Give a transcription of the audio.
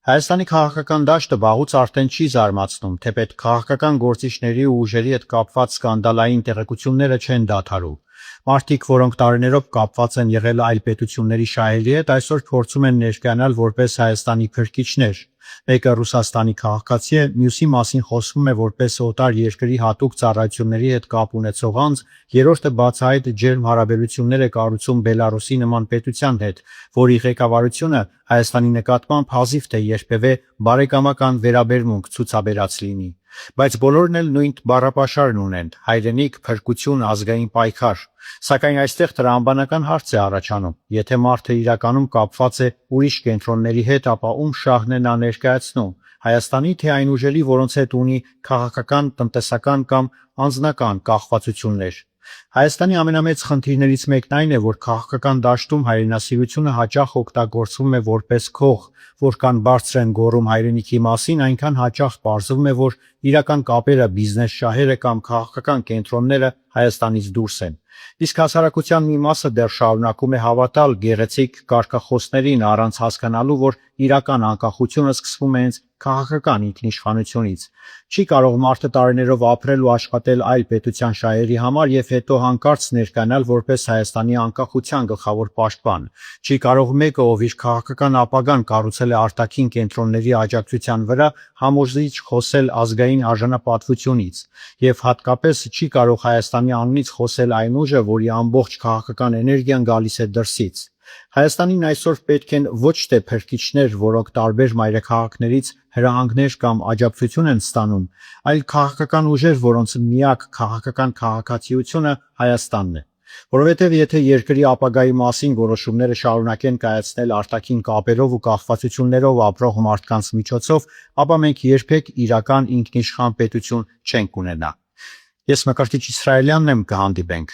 Հայաստանի քաղաքական դաշտը վաղուց արդեն չի զարմացնում, թեպետ քաղաքական գործիչների ու ուժերի հետ կապված սկանդալային տեղեկությունները չեն դադարում։ Մարդիկ, որոնք տարիներով կապված են եղել այլ պետությունների շահերի հետ, այսօր փորձում են ներկայանալ որպես Հայաստանի փրկիչներ։ Մեկը Ռուսաստանի քաղաքացի է, մյուսի մասին խոսվում է որպես օտար երկրի հատուկ ծառայությունների հետ կապ ունեցող անձ, երրորդը բացահայտ ջերմ հարաբերություններ է կառուցում Բելարուսի նման պետության հետ, որի ղեկավարությունը Հայաստանի նկատմամբ հազիվ թե երբևէ բարեկամական վերաբերմունք ցուցաբերած լինի։ Բայց բոլորն էլ նույն բառապաշարն ունեն՝ հայրենիք, փրկություն, ազգային պայքար։ Սակայն այստեղ տրամաբանական հարց է առաջանում. եթե մարդը իրականում կապված է ուրիշ կենտրոնների հետ, ապա ում շահն է նա ներկայացնում՝ Հայաստանի, թե այն ուժերի, որոնց հետ ունի քաղաքական, տնտեսական կամ անձնական կախվածություններ։ Հայաստանի ամենամեծ խնդիրներից մեկն այն է, որ քաղաքական դաշտում հայրենասիրությունը հաճախ օգտագործվում է որպես քող, որքան բարձր են գոռում հայրենիքի մասին, այնքան հաճախ պարզվում է, որ իրական կապերը, բիզնես շահերը կամ քաղաքական կենտրոնները Հայաստանից դուրս են։ Իսկ հասարակության մի մասը դեռ շարունակում է հավատալ գեղեցիկ կարգախոսներին, առանց հասկանալու, որ իրական անկախությունը սկսվում է հենց քաղաքական ինքնիշխանությունից։ Չի կարող մարդը տարիներով ապրել ու աշխատել այլ պետության շահերի համար և հետո հանկարծ ներկայանալ որպես Հայաստանի անկախության գլխավոր պաշտպան։ Չի կարող մեկը, ով իր քաղաքական ապագան կառուցել է արտաքին կենտրոնների աջակցության վրա, համոզիչ խոսել ազգային արժանապատվությունից։ Եվ հատկապես չի կարող Հայաստանի անունից խոսել այն ուժը, որի ամբողջ քաղաքական էներգիան գալիս է դրսից։ Հայաստանին այսօր պետք են ոչ թե փրկիչներ, որոնք տարբեր մայրաքաղաքներից հրահանգներ կամ աջակցություն են ստանում, այլ քաղաքական ուժեր, որոնց միակ քաղաքական քաղաքացիությունը Հայաստանն է։ Որովհետև եթե երկրի ապագայի մասին որոշումները շարունակեն կայացնել արտաքին կապերով ու կախվածություններով ապրող մարդկանց միջոցով, ապա մենք երբեք իրական ինքնիշխան պետություն չենք ունենա։ Ես Մկրտիչ Իսրայելյանն եմ, կհանդիպենք։